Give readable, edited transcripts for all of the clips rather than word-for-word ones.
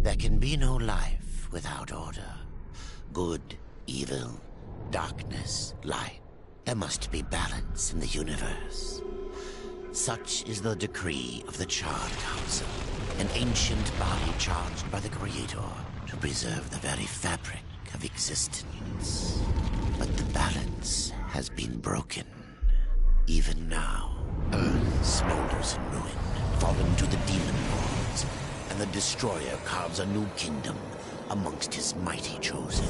There can be no life without order. Good, evil, darkness, light. There must be balance in the universe. Such is the decree of the Charred Council, an ancient body charged by the Creator to preserve the very fabric of existence. But the balance has been broken. Even now, Earth smolders in ruin, fallen to the demon lords, and the Destroyer carves a new kingdom amongst his mighty chosen.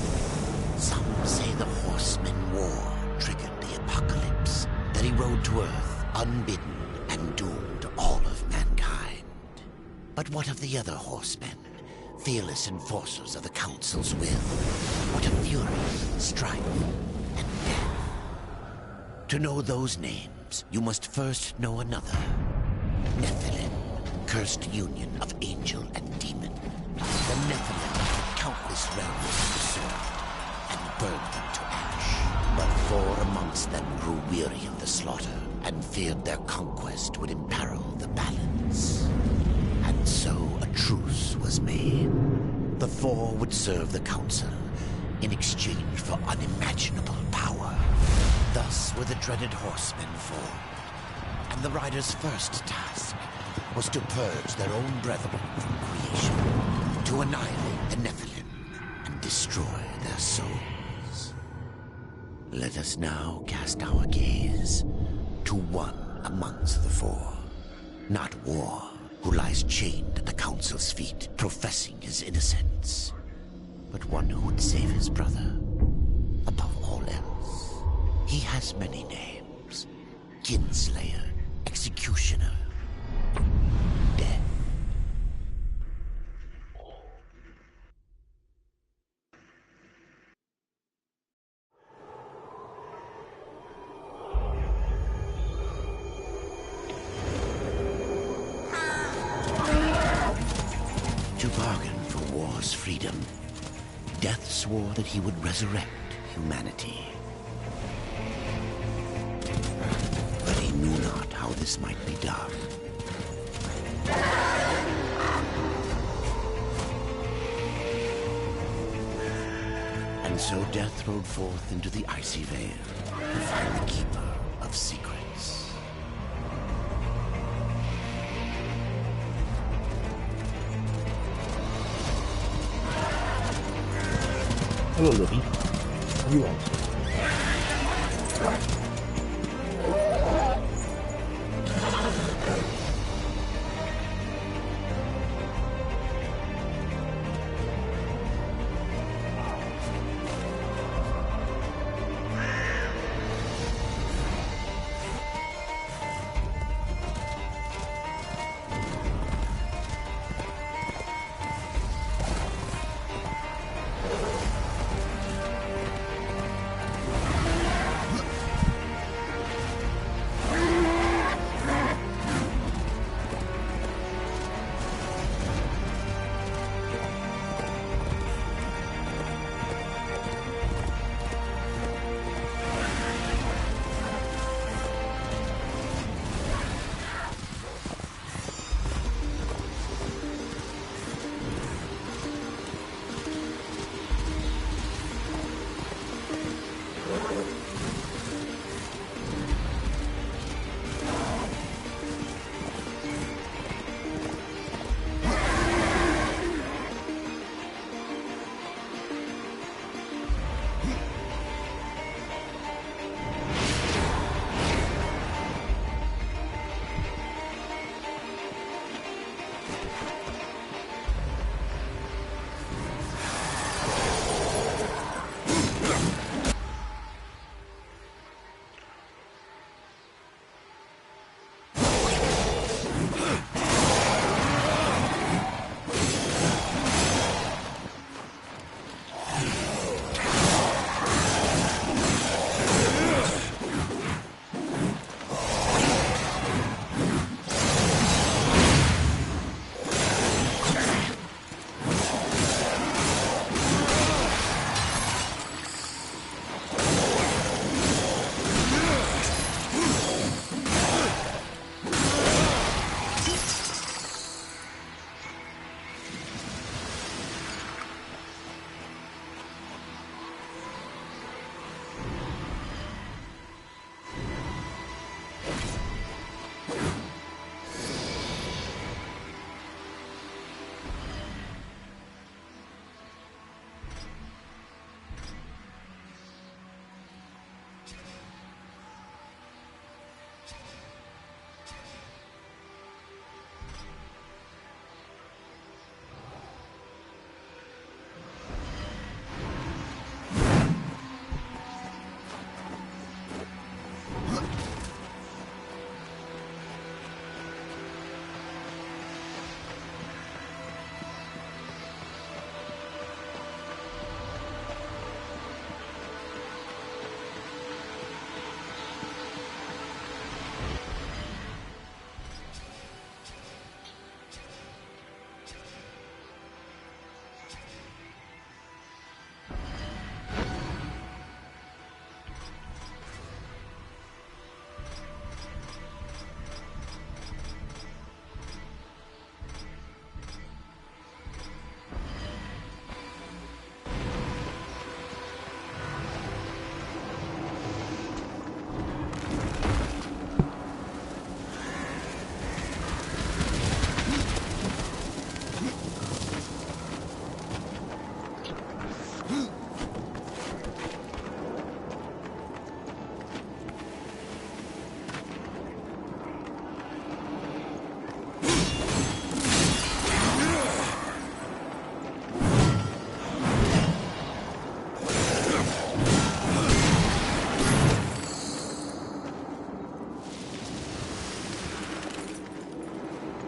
Some say the Horseman War triggered the apocalypse, that he rode to Earth unbidden and doomed all of mankind. But what of the other horsemen, fearless enforcers of the Council's will? What of fury, strife, and death? To know those names, you must first know another. Nephilim, cursed union of angel and demon. The Nephilim took countless realms to serve and burned them to ash. But 4 amongst them grew weary of the slaughter and feared their conquest would imperil the balance. And so a truce was made. The 4 would serve the Council in exchange for unimaginable power. Thus were the dreaded horsemen formed, and the riders' first task was to purge their own brethren from creation, to annihilate the Nephilim and destroy their souls. Let us now cast our gaze to one amongst the 4, not War, who lies chained at the Council's feet, professing his innocence, but one who would save his brother above all else. He has many names: Kinslayer, Executioner, Death. To bargain for war's freedom, Death swore that he would resurrect humanity. But he knew not how this might be done. And so Death rode forth into the icy veil to find the Keeper of Secrets. Hello, Louis. You want?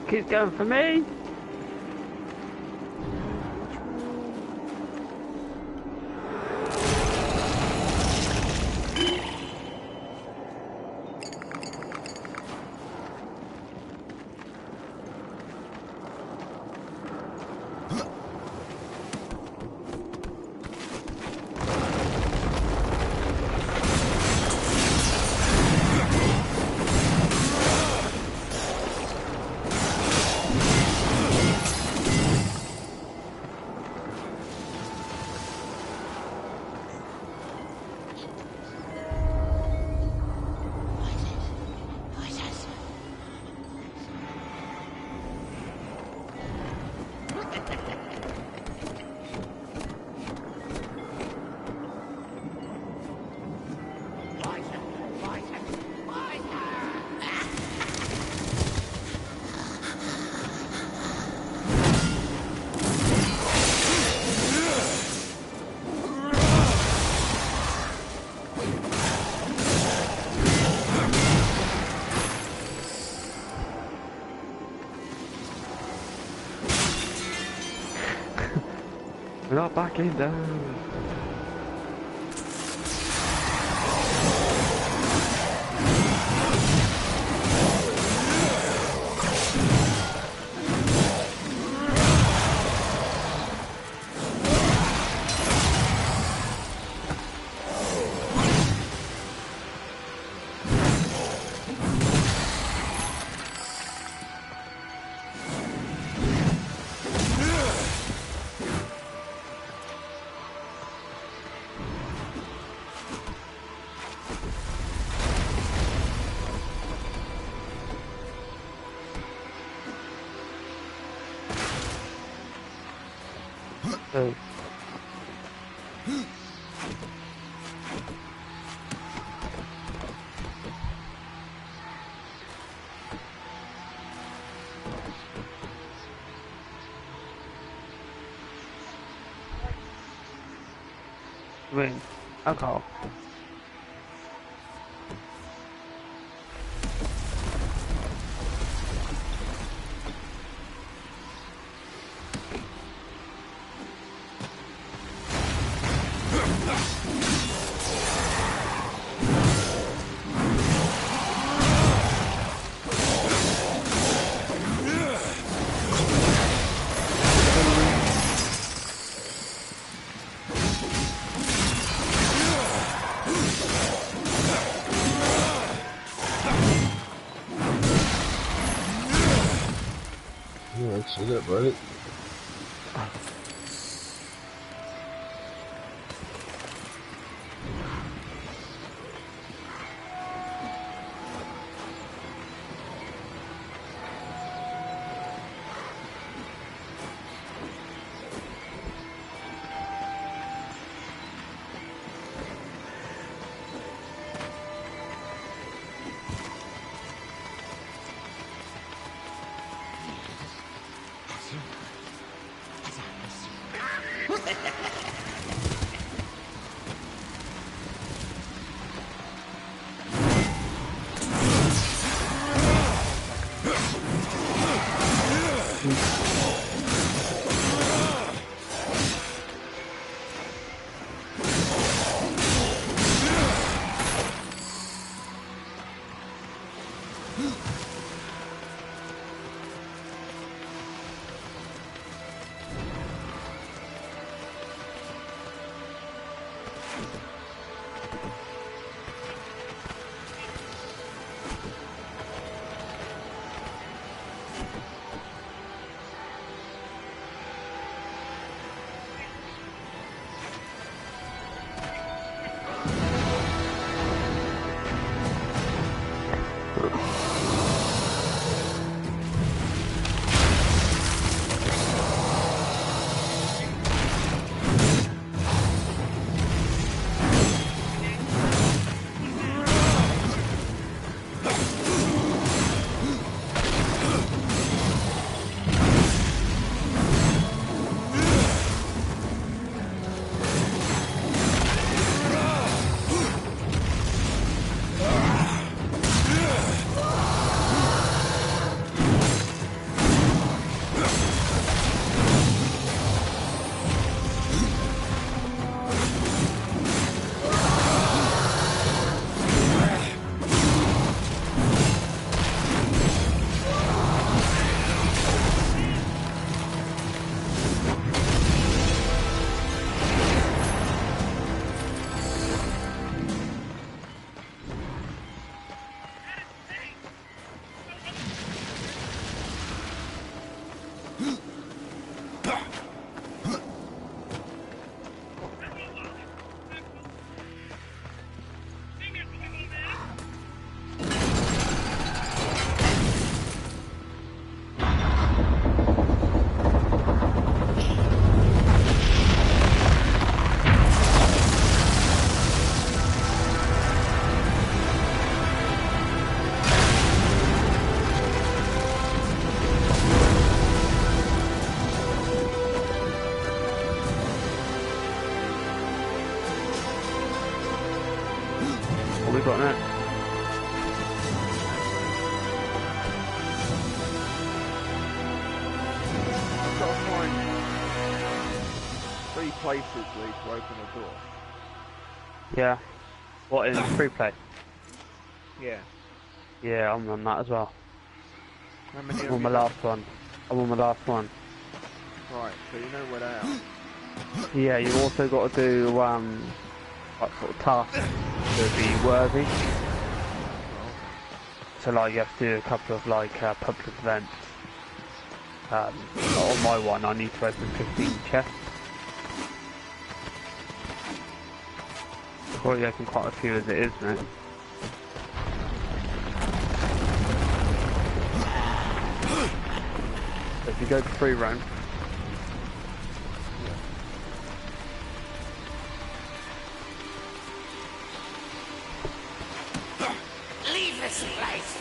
Keeps going for me. We're not backing down. Oh. Wait, alcohol. Yeah, see that, right? we got next? I've got to find 3 places Lee, to open a door. Yeah. What, in free play? Yeah. Yeah, I'm on that as well. How many I'm have on my you got? last one. I'm on my last one. Right, so you know where they are. Yeah, you've also got to do, like sort of tasks to be worthy. So like you have to do a couple of like public events. On my one I need to open 15 chests. I've already opened quite a few as it is now. So if you go to free roam, Leave this place!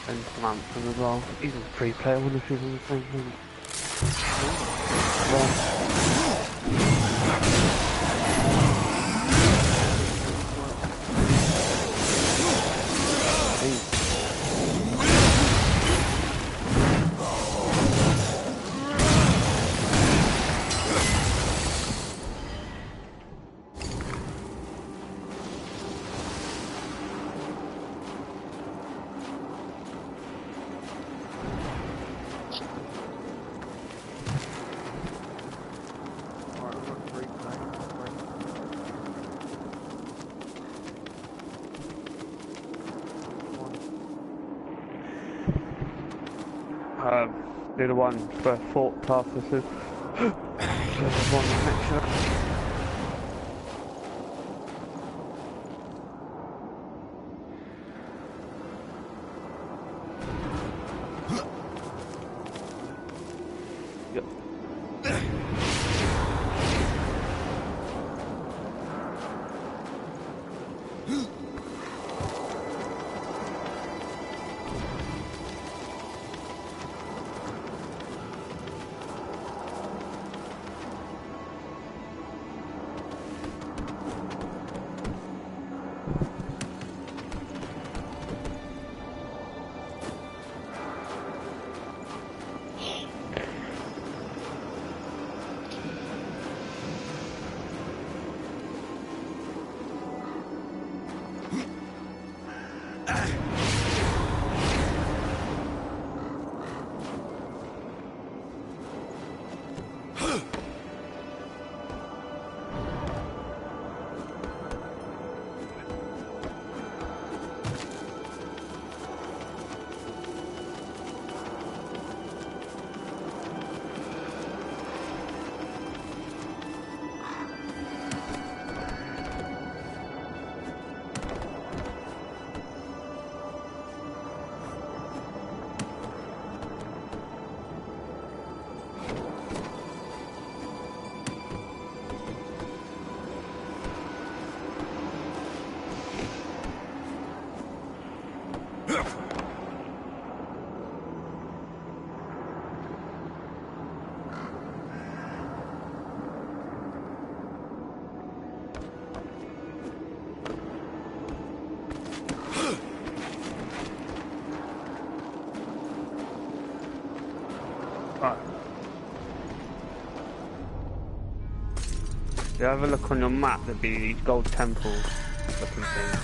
and Samantha as well. Even free play, I wonder if he's on the same thing. Do the one for Fort Tarsus. One next year. If you have a look on your map, there'll be these gold temples. looking thing.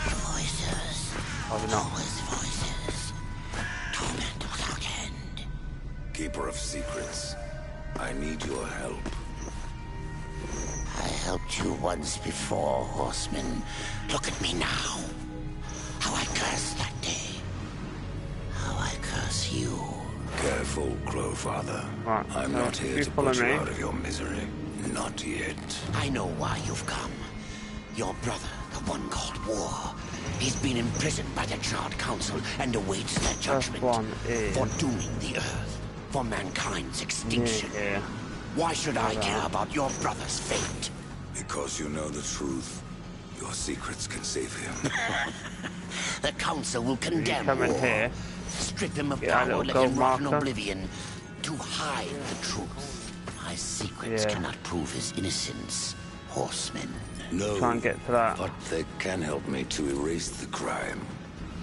Voices. Probably not. Always voices. Torment without end. Keeper of secrets, I need your help. I helped you once before, horseman. Look at me now. How I cursed that day. How I curse you. Careful, Crowfather. Right, I'm not here you to follow put you me. out of your misery. Not yet. I know why you've come. Your brother, the one called War. He's been imprisoned by the Charred Council and awaits their judgment. One is... For dooming the Earth. For mankind's extinction. Yeah. Why should I care about your brother's fate? Because you know the truth. Your secrets can save him. The Council will condemn come in War. here. Strip him of Get our power, little let gold him rot in marker. oblivion. To hide the truth. My secrets Yeah. cannot prove his innocence, horseman. No, Try and get to that. but they can help me to erase the crime.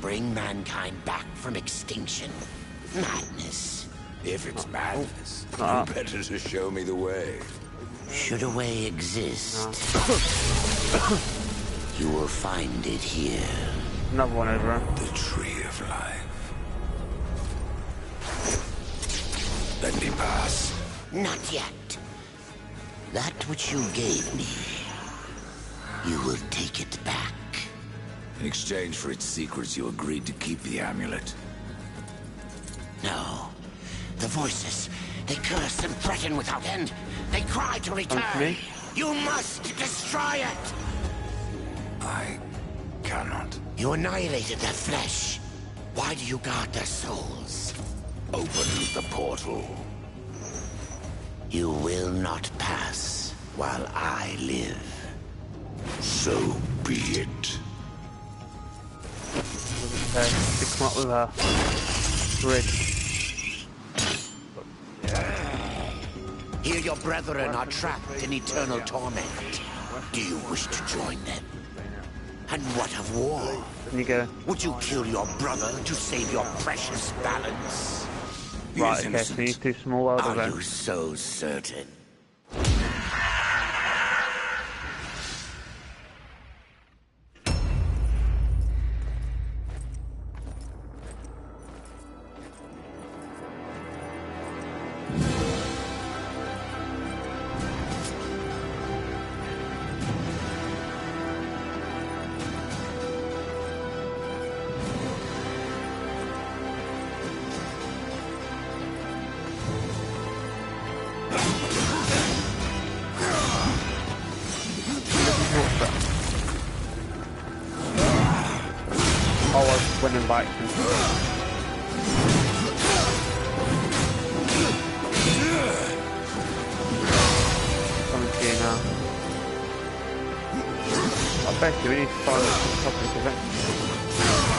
Bring mankind back from extinction. Madness. If it's madness, Ah. you better to show me the way. Should a way exist, you will find it here. Another one over here. The tree of life. Let me pass. Not yet. That which you gave me, you will take it back. In exchange for its secrets, you agreed to keep the amulet. No. The voices, they curse and threaten without end. They cry to Come to return. me. You must destroy it. I cannot. You annihilated their flesh. Why do you guard their souls? Open the portal. You will not pass while I live. So be it. Okay, to come up with a bridge. Here your brethren are trapped in eternal torment. Do you wish to join them? And what of War? And you go. Would you kill your brother to save your precious balance? He Right, is okay, so innocent. these two small world Are events. you so certain? Oh, I was winning back. Coming to you now. I bet you we need to find a public event.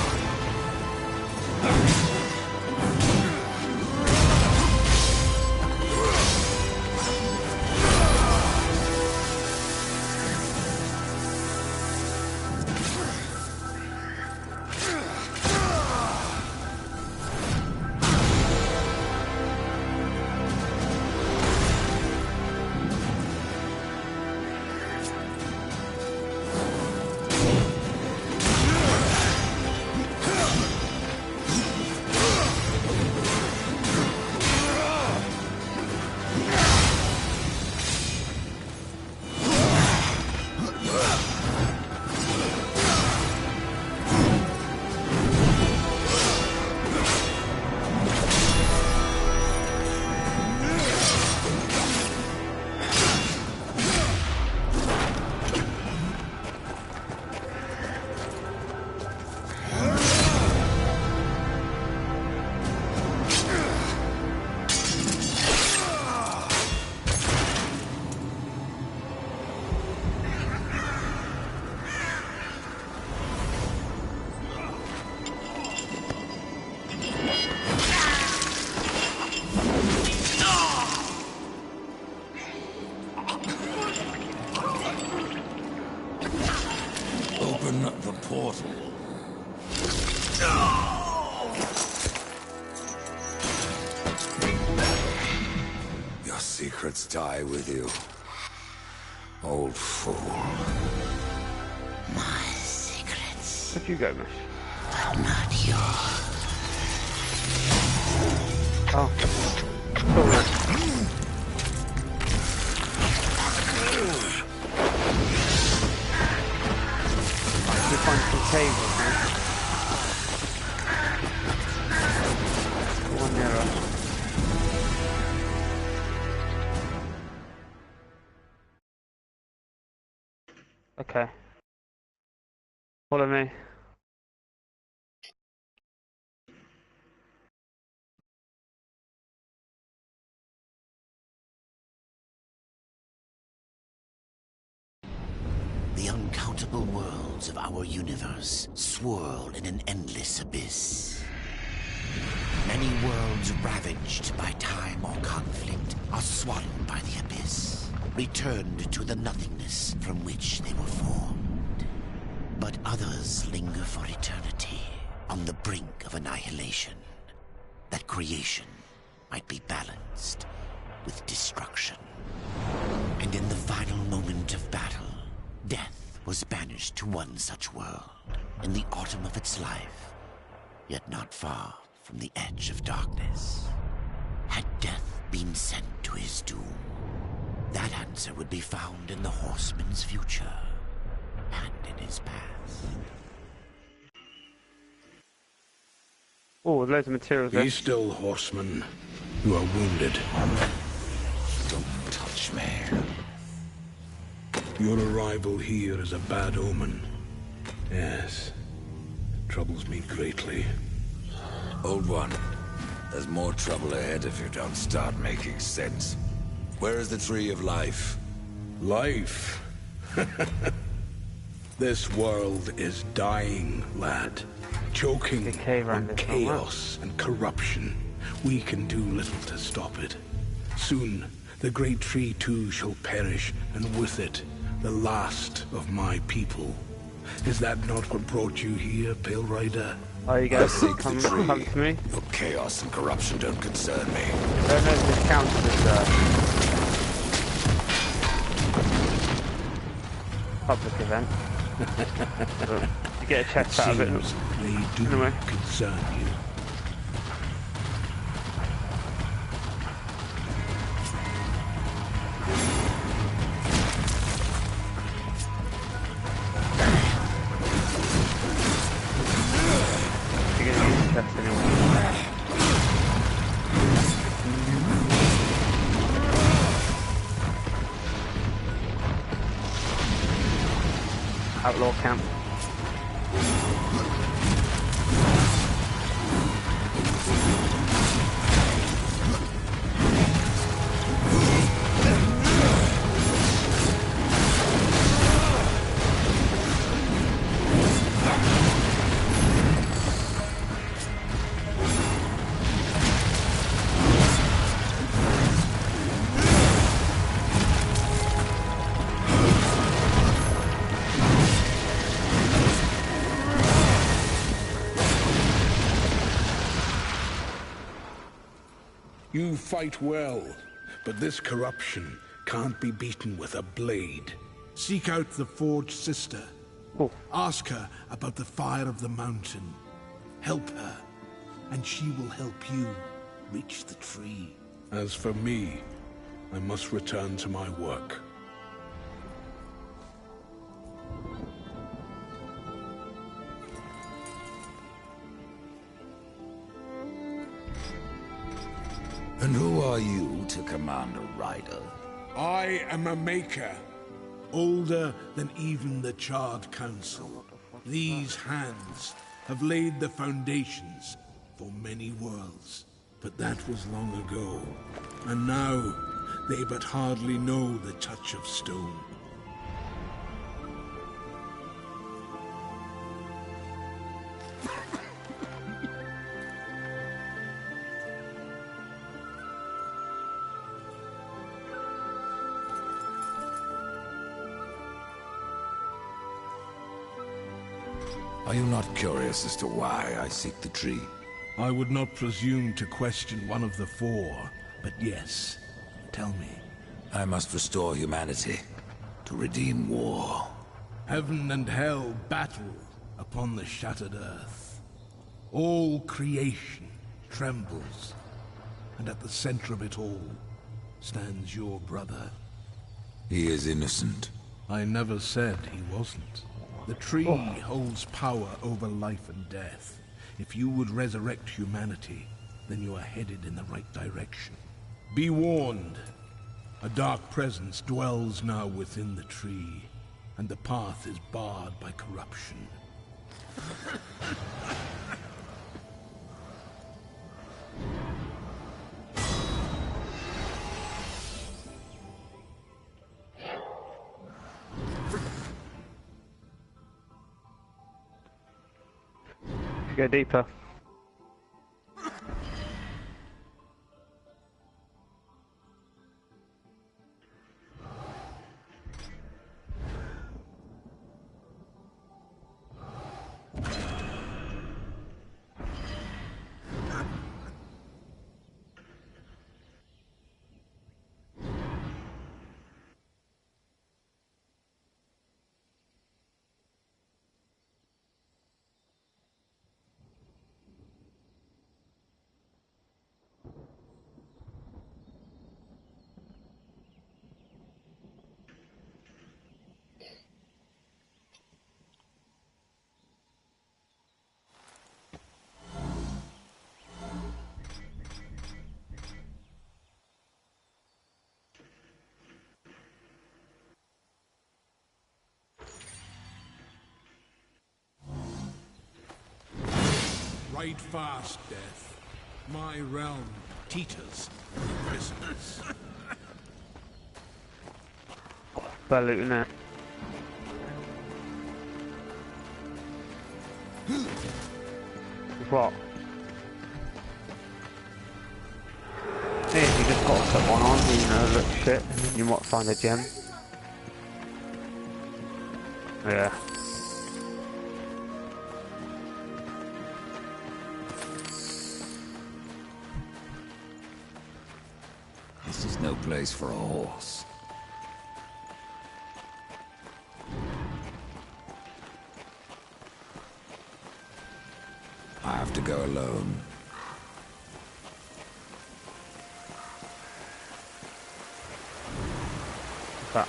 Open the portal. Your secrets die with you. Old fool. My secrets, Where'd you go, Mish? but not yours. Oh. Cool, man. Right, we find some caves, man. One near us. Okay. Follow me. The uncountable worlds of our universe swirl in an endless abyss. Many worlds ravaged by time or conflict are swallowed by the abyss, returned to the nothingness from which they were formed. But others linger for eternity on the brink of annihilation, that creation might be balanced with destruction. And in the final moment of battle, death was banished to one such world in the autumn of its life, yet not far from the edge of darkness. Had death been sent to his doom, that answer would be found in the horseman's future and in his past. Oh, there's loads of materials there. Be still, horseman. You are wounded. Don't touch me. Your arrival here is a bad omen. Yes. It troubles me greatly. Old one, there's more trouble ahead if you don't start making sense. Where is the Tree of Life? Life? This world is dying, lad. Choking Decay around on this one, wow. chaos and corruption. We can do little to stop it. Soon, the great tree too shall perish, and with it, the last of my people. Is that not what brought you here, Pale Rider? Oh, you I guys seek come the tree. to me. Your chaos and corruption don't concern me. I don't know if this counts as public event. But you get a chest out of it. Seems they do Anyway. concern you. You're gonna use the chest anyway. Outlaw camp. You fight well, but this corruption can't be beaten with a blade. Seek out the Forge Sister. Oh. Ask her about the fire of the mountain. Help her, and she will help you reach the tree. As for me, I must return to my work. And who are you to command a rider? I am a maker, older than even the Charred Council. These hands have laid the foundations for many worlds, but that was long ago. And now, they but hardly know the touch of stone. Are you not curious as to why I seek the tree? I would not presume to question one of the four, but yes, tell me. I must restore humanity, to redeem war. Heaven and hell battle upon the shattered earth. All creation trembles, and at the center of it all stands your brother. He is innocent. I never said he wasn't. The tree holds power over life and death. If you would resurrect humanity, then you are headed in the right direction. Be warned. A dark presence dwells now within the tree, and the path is barred by corruption. Go deeper. Ride fast, Death. My realm teeters prisoners. Better looting it. What? Yeah, you just gotta put one on, you know, look shit, and then you might find a gem. Yeah. This is no place for a horse. I have to go alone. What's that?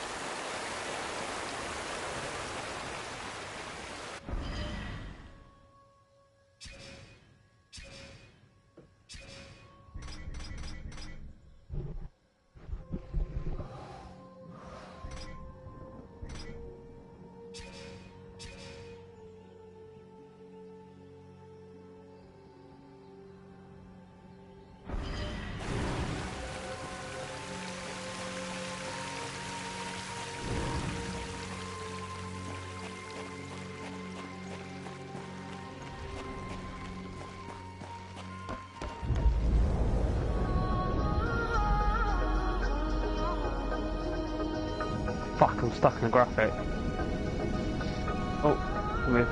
Fuck, I'm stuck in a graphic. Oh, move.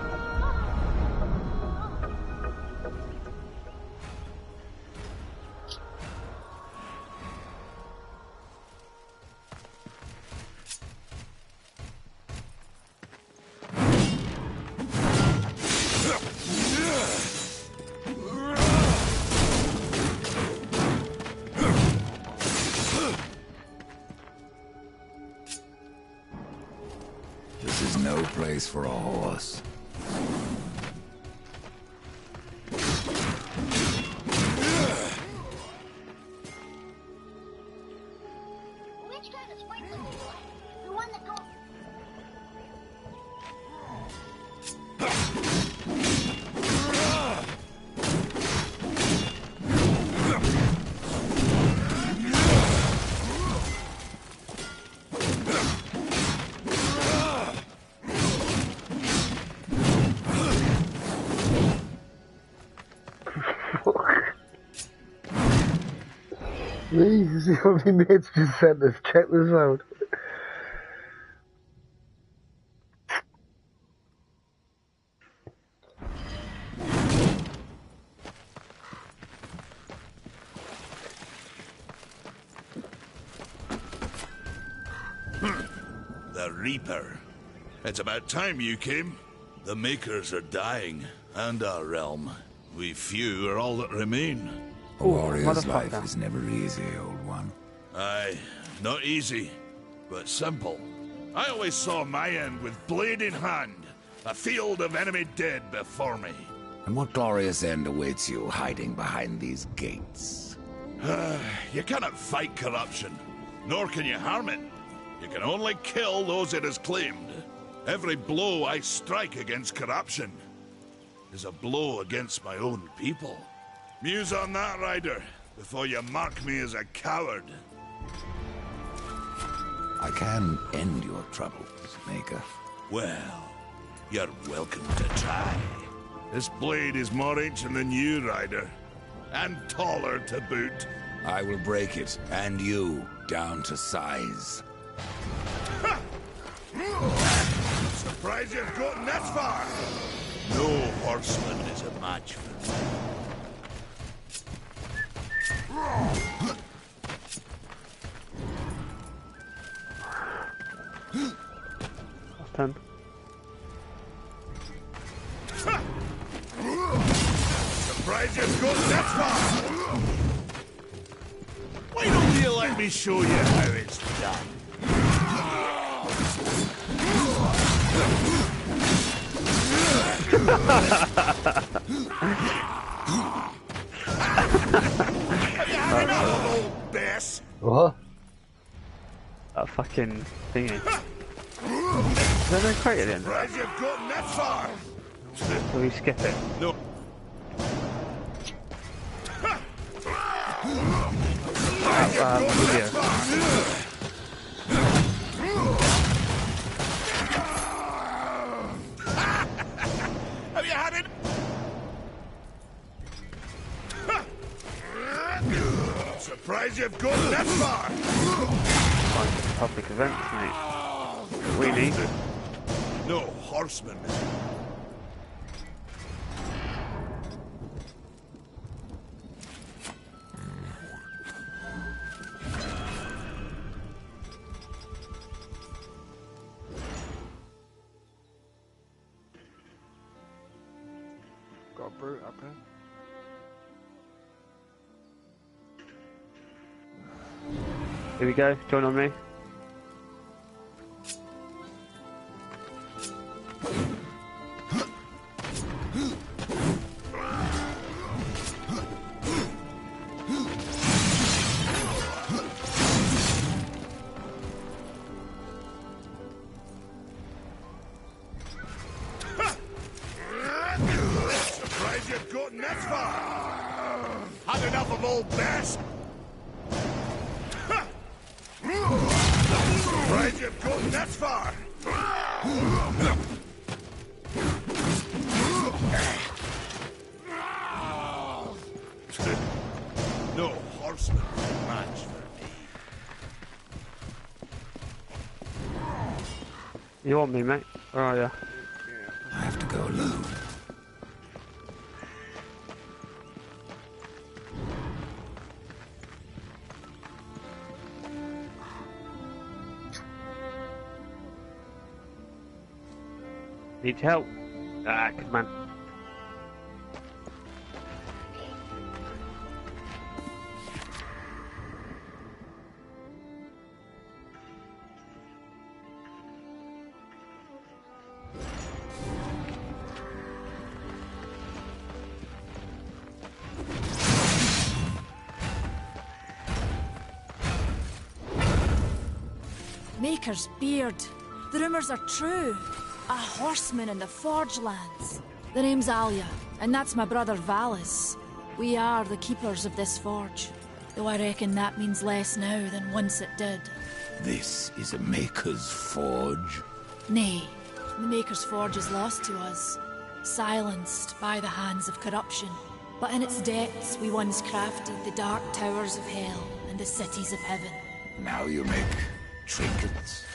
This is no place for a horse. Which kind of sprinkler do you like? The one that goes... Jesus, you know how many mates just sent this? Check this out. The Reaper. It's about time you came. The Makers are dying, and our realm. We few are all that remain. A warrior's life motherfucker. is never easy, old one. Aye, not easy, but simple. I always saw my end with blade in hand, a field of enemy dead before me. And what glorious end awaits you hiding behind these gates? You cannot fight corruption, nor can you harm it. You can only kill those it has claimed. Every blow I strike against corruption is a blow against my own people. Muse on that, Ryder, before you mark me as a coward. I can end your troubles, Maker. Well, you're welcome to try. This blade is more ancient than you, Ryder. And taller to boot. I will break it, and you, down to size. Surprised you've gotten this far! No horseman is a match for me. Last 10. Surprised you've gotten this far! Why don't you let me show you how it's done? Have you had enough, old Bess? What? That fucking thingy. Is there no crate at the end? Surprised you've gotten this far! Will we skip it? No. Yeah. Have you had it? Surprised you've gone this far! Public events, mate. We need it. No horseman. Got a brute up here. Here we go. Join on me. Surprised you've gotten this far! Had enough of old Bess? Surprised you've gotten this far! No horseman can match for me. You want me, mate? Where are you? I have to go alone. Need help? Ah, good man. Maker's beard. The rumors are true. A horseman in the Forge lands. The name's Alia, and that's my brother Valis. We are the keepers of this forge. Though I reckon that means less now than once it did. This is a Maker's forge. Nay, the Maker's Forge is lost to us. Silenced by the hands of corruption. But in its depths we once crafted the dark towers of hell and the cities of heaven. Now you make trinkets.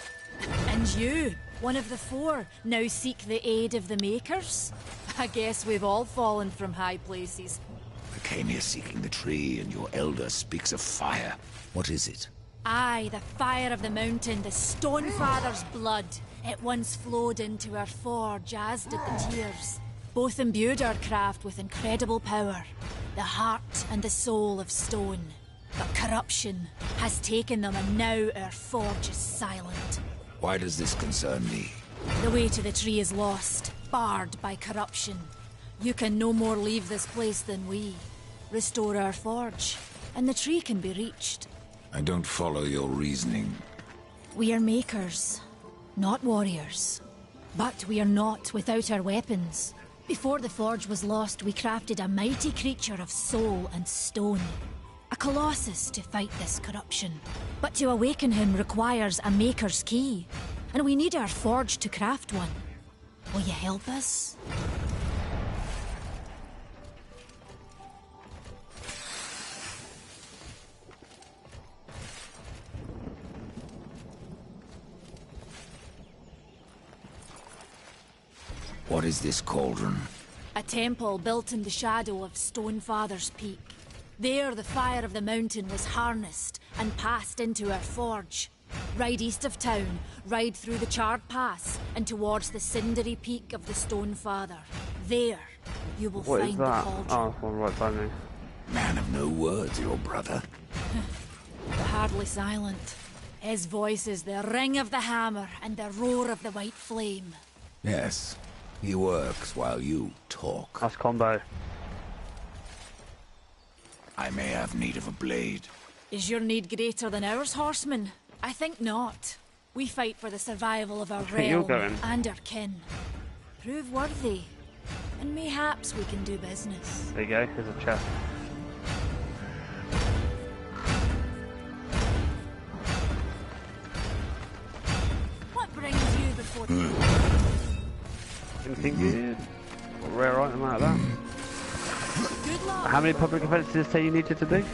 And you, one of the four, now seek the aid of the Makers? I guess we've all fallen from high places. I came here seeking the tree, and your elder speaks of fire. What is it? Aye, the fire of the mountain, the Stonefather's blood. It once flowed into our forge, as did the tears. Both imbued our craft with incredible power, the heart and the soul of stone. But corruption has taken them, and now our forge is silent. Why does this concern me? The way to the tree is lost, barred by corruption. You can no more leave this place than we. Restore our forge, and the tree can be reached. I don't follow your reasoning. We are makers, not warriors. But we are not without our weapons. Before the forge was lost, we crafted a mighty creature of soul and stone. A colossus to fight this corruption. But to awaken him requires a maker's key. And we need our forge to craft one. Will you help us? What is this cauldron? A temple built in the shadow of Stonefather's Peak. There, the fire of the mountain was harnessed and passed into our forge. Ride east of town, ride through the charred pass, and towards the cindery peak of the Stonefather. There, you will What is find the that? cauldron. Oh, it's one right by me. Man of no words, your brother. Hardly silent. His voice is the ring of the hammer and the roar of the white flame. Yes, he works while you talk. Nice combo. I may have need of a blade. Is your need greater than ours, horseman? I think not. We fight for the survival of our think you're realm going. and our kin. Prove worthy, and mayhaps we can do business. There you go, here's a chest. What brings you before... Anything good? A rare item like that. Good luck. How many public events did it say you needed to do?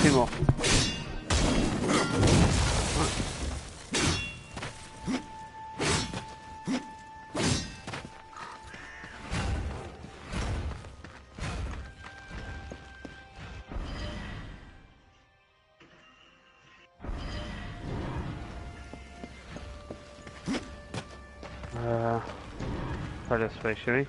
2 more. Try this way, shall we?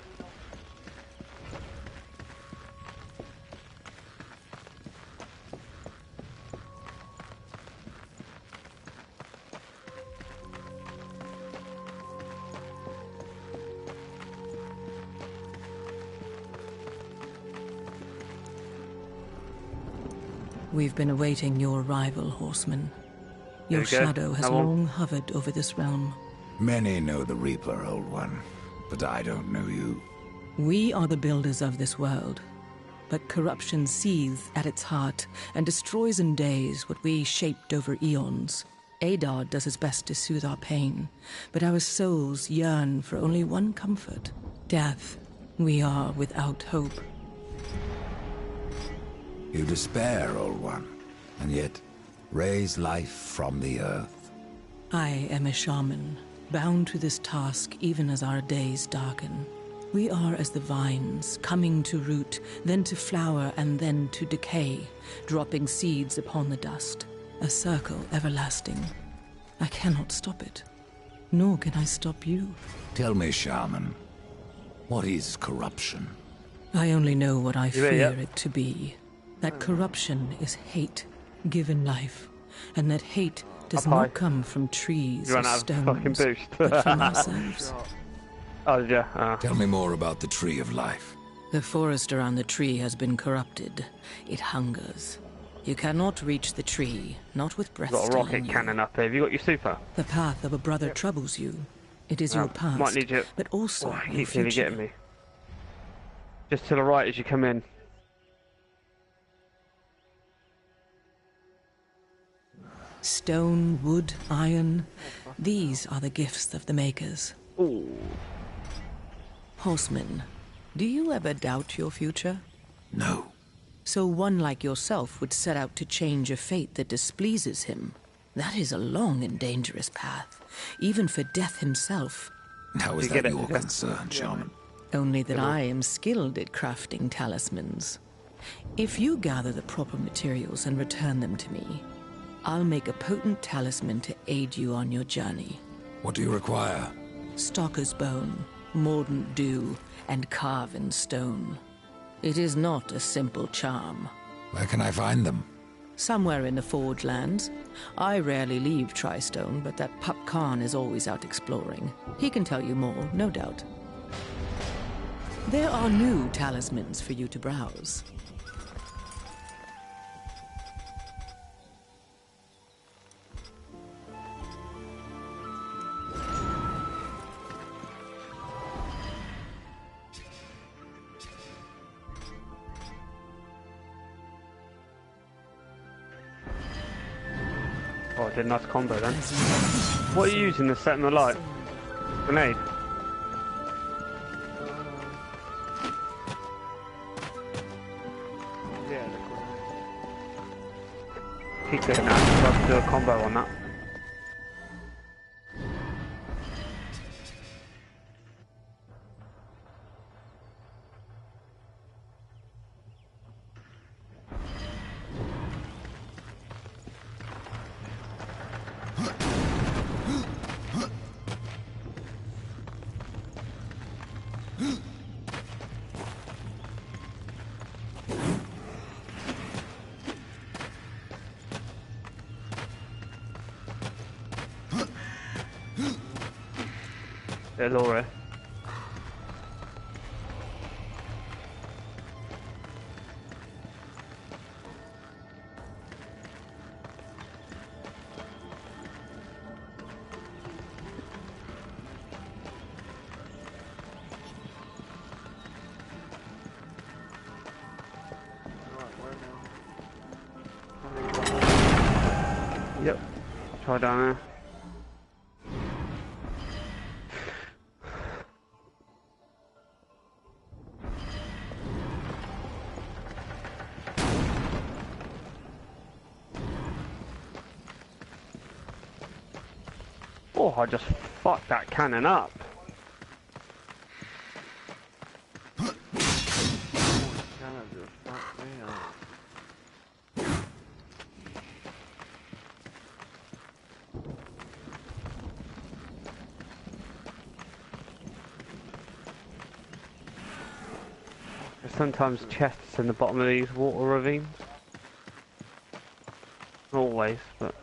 We've been awaiting your arrival, horseman. Your There you go. shadow has Now on. long hovered over this realm. Many know the Reaper, old one, but I don't know you. We are the builders of this world, but corruption seethes at its heart and destroys in days what we shaped over eons. Adar does his best to soothe our pain, but our souls yearn for only one comfort: death. We are without hope. You despair, old one, and yet raise life from the earth. I am a shaman, bound to this task even as our days darken. We are as the vines, coming to root, then to flower, and then to decay, dropping seeds upon the dust. A circle everlasting. I cannot stop it, nor can I stop you. Tell me, shaman, what is corruption? I only know what I You fear there yet? it to be. That corruption is hate, given life, and that hate does Up high. not come from trees You or ran out of fucking stones, boost. but from ourselves. Oh, yeah. Tell me more about the Tree of Life. The forest around the tree has been corrupted. It hungers. You cannot reach the tree, not with breath Got a still rocket in you. cannon up here. Have you got your super? The path of a brother troubles you. It is your past, Might need you. but also Oh, he your keeps nearly future. getting me. Just to the right as you come in. Stone, wood, iron, these are the gifts of the makers. Ooh. Horseman, do you ever doubt your future? No. So one like yourself would set out to change a fate that displeases him. That is a long and dangerous path, even for death himself. How is You get that it, your yeah. concern, shaman? Only that I am skilled at crafting talismans. If you gather the proper materials and return them to me, I'll make a potent talisman to aid you on your journey. What do you require? Stalker's bone, mordant dew, and carven stone. It is not a simple charm. Where can I find them? Somewhere in the Forge Lands. I rarely leave Tristone, but that pup Khan is always out exploring. He can tell you more, no doubt. There are new talismans for you to browse. Oh, I did a nice combo then. What are you using to set them alight? Grenade? Yeah, Keep doing that, I'll have to do a combo on that. Yeah, Laura. Yep. Try down there. Oh, I just fucked that cannon up. There's sometimes chests in the bottom of these water ravines. Not always, but...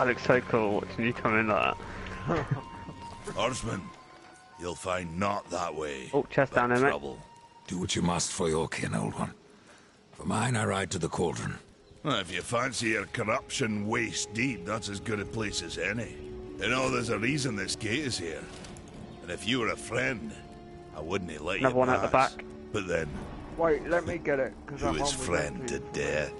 That looks so cool watching you come in like that. Horseman, you'll find not that way. Oh, chest down there, mate. Trouble. Do what you must for your kin, old one. For mine, I ride to the cauldron. Well, if you fancy your corruption waist deep, that's as good a place as any. You know, there's a reason this gate is here. And if you were a friend, I wouldn't let you Another one at the pass. back. But then, wait, let me get it, because who I'm is on with friend to it. death?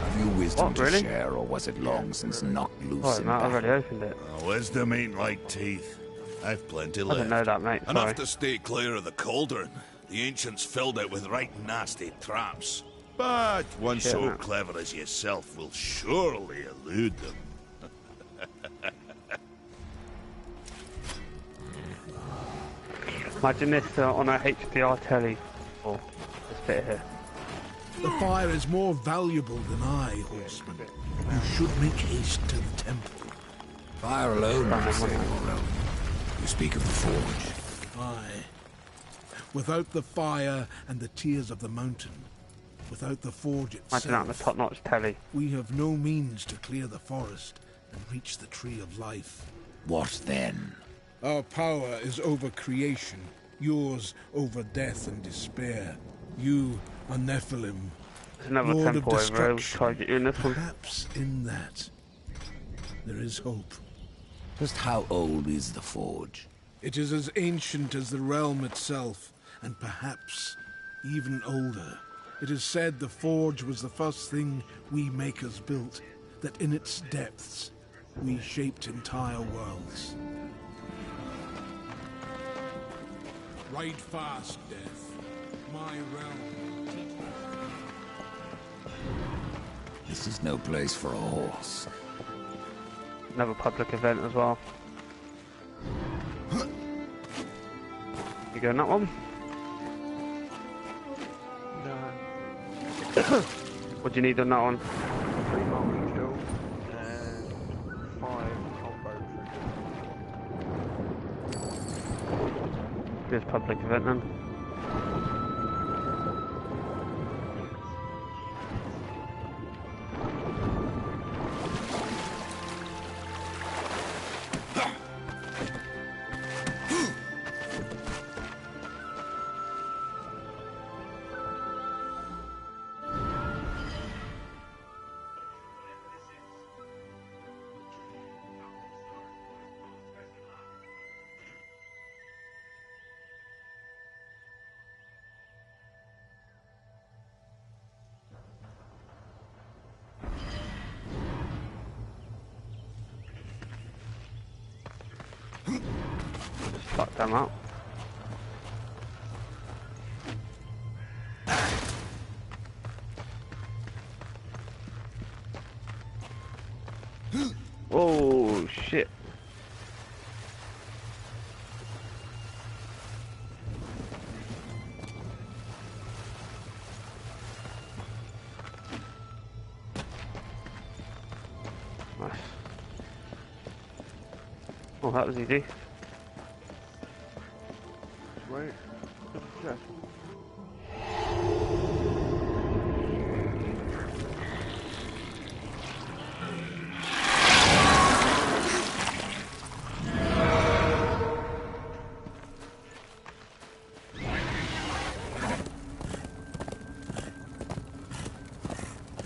Have you wisdom What, to really? share, or was it long since knocked loose Oh, in mate, I've battle? already opened it. Wisdom ain't like teeth. I've plenty I left. didn't know that, mate. Sorry. Enough to stay clear of the cauldron. The ancients filled it with right nasty traps. But one Shit, so man. clever as yourself will surely elude them. Imagine this on a HDR telly. Oh, this bit here. The fire is more valuable than I, horseman. You should make haste to the temple. Fire alone will save the realm. You speak of the forge. Aye. Without the fire and the tears of the mountain, without the forge Imagine that on a itself, top-notch telly. we have no means to clear the forest and reach the tree of life. What then? Our power is over creation, yours over death and despair. You are Nephilim, There's another Lord of temple over here. We'll destruction. try to get you in this one. Perhaps in that there is hope. Just how old is the forge? It is as ancient as the realm itself, and perhaps even older. It is said the forge was the first thing we makers built, that in its depths we shaped entire worlds. Ride fast, Death. My realm. This is no place for a horse. Another public event as well. You going that one? No. What do you need on that one? 3 multi kill and 5 combo triggers. This public event then. Fuck them up. Oh shit. Nice. Oh, that was easy. Wait. Yes.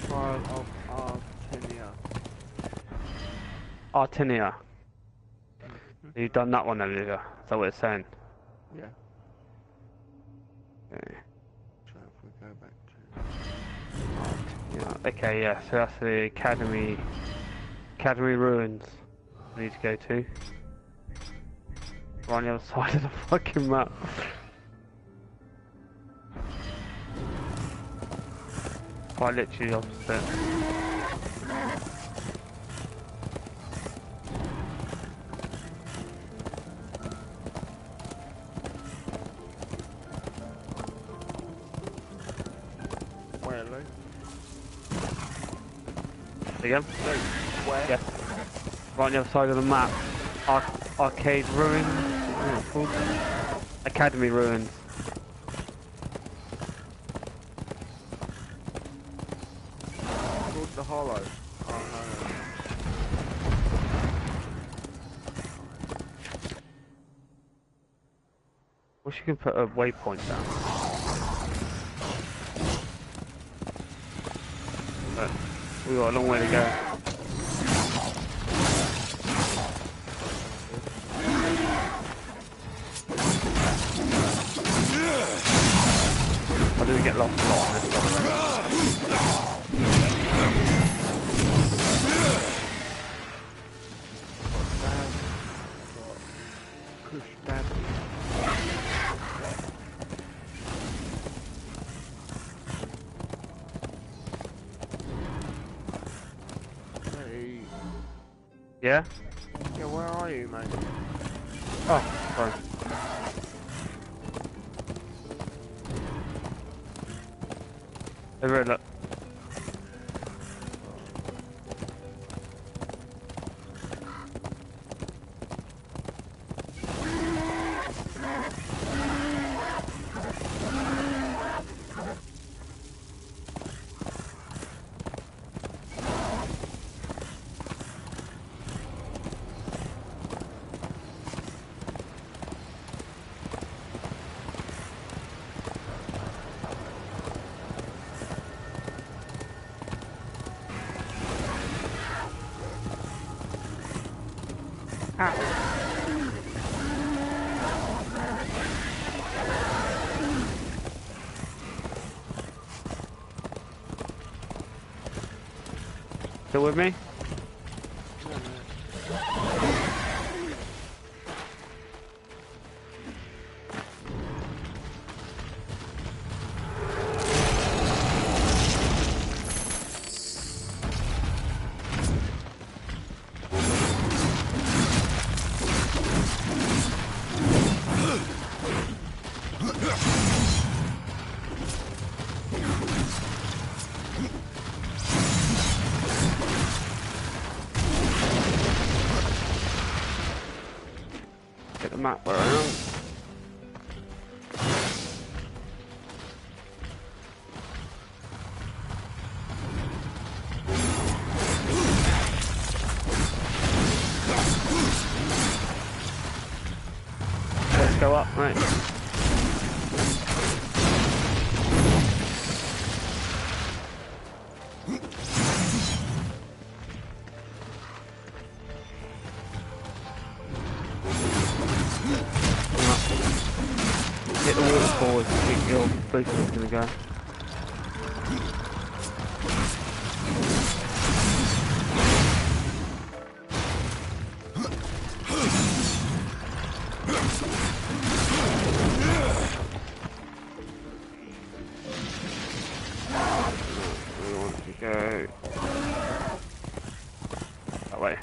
Trial of Artenia. Artenia. You've done that one then, Olivia. Is that what it's saying? Yeah. Okay. So if we go back to Yeah, okay, yeah, so that's the Academy Ruins we need to go to. We're on the other side of the fucking map. Quite literally the opposite. where, Lou? Again? Where? Yeah. Right on the other side of the map. Arcade Ruins. What is it called? Academy Ruins. Towards the hollow. Oh, no. Wish you could put a waypoint down. But we got a long way to go. I didn't get lost a lot in this one. Yeah? Yeah, where are you, mate? Oh, sorry. Over here, look. Still with me? Get the map where I am. Let's go up, mate. Hit the waterfall if you think your boost is going to go. We want to go that way.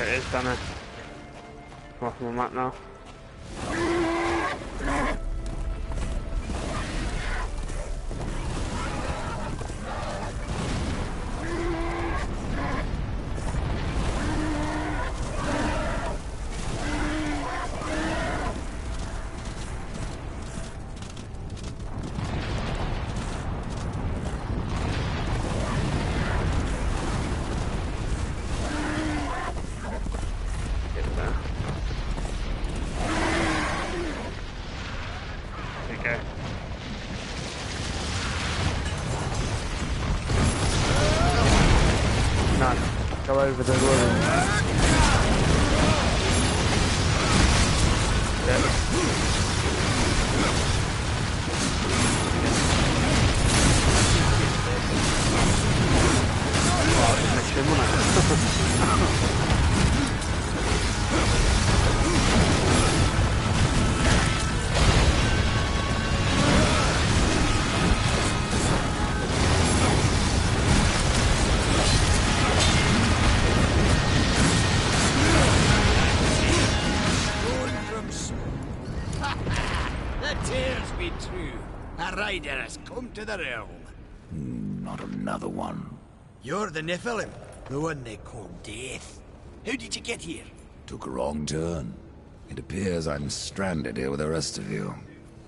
There it is, down there. Come off my map now. Go over the room. Rider has come to the realm. Not another one. You're the Nephilim, the one they call Death. How did you get here? Took a wrong turn. It appears I'm stranded here with the rest of you.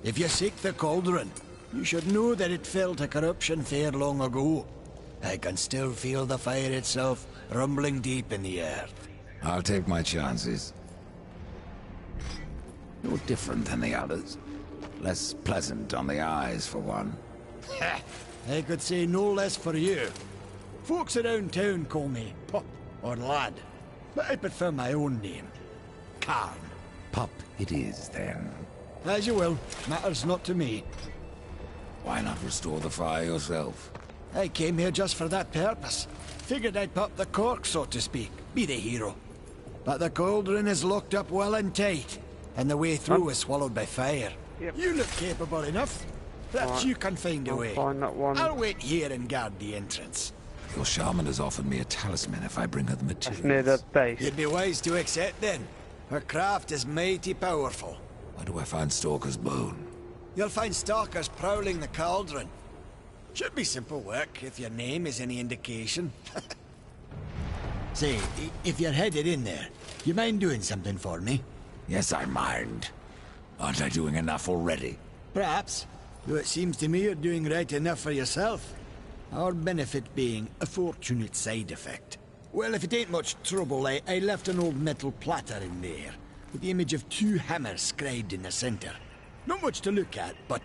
If you seek the cauldron, you should know that it fell to corruption fair long ago. I can still feel the fire itself rumbling deep in the earth. I'll take my chances. You're different than the others. Less pleasant on the eyes, for one. I could say no less for you. Folks around town call me Pup or Lad, but I prefer my own name. Karn. Pup it is, then. As you will. Matters not to me. Why not restore the fire yourself? I came here just for that purpose. Figured I'd pop the cork, so to speak. Be the hero. But the cauldron is locked up well and tight, and the way through is swallowed by fire. Yep. You look capable enough. Perhaps you can find a way. Find that one. I'll wait here and guard the entrance. Your shaman has offered me a talisman if I bring her the materials. That's near the base. You'd be wise to accept then. Her craft is mighty powerful. Where do I find Stalker's bone? You'll find stalkers prowling the cauldron. Should be simple work, if your name is any indication. Say, if you're headed in there, you mind doing something for me? Yes, I mind. Aren't I doing enough already? Perhaps. Though it seems to me you're doing right enough for yourself. Our benefit being a fortunate side effect. Well, if it ain't much trouble, I left an old metal platter in there, with the image of 2 hammers scribed in the center. Not much to look at, but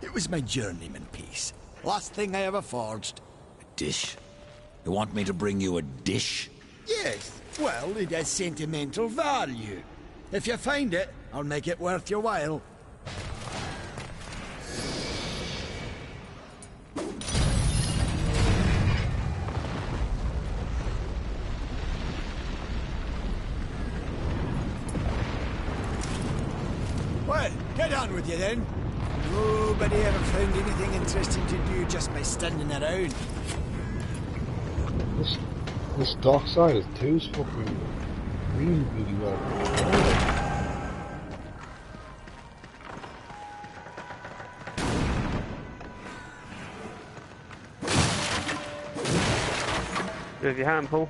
it was my journeyman piece. Last thing I ever forged. A dish? You want me to bring you a dish? Yes. Well, it has sentimental value. If you find it, I'll make it worth your while. Well, get on with you then. Nobody ever found anything interesting to do just by standing around. This Darksiders 2 is fucking really well. With your hand, Paul.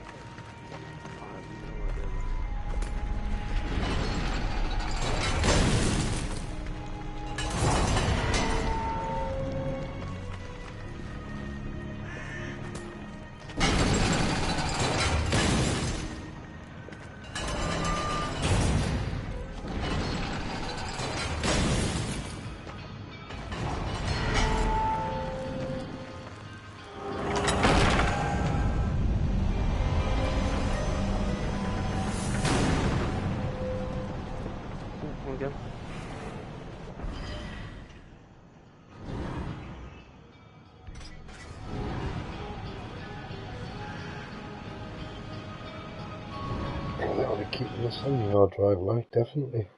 Go. That'll be keeping us on the hard drive, like, definitely.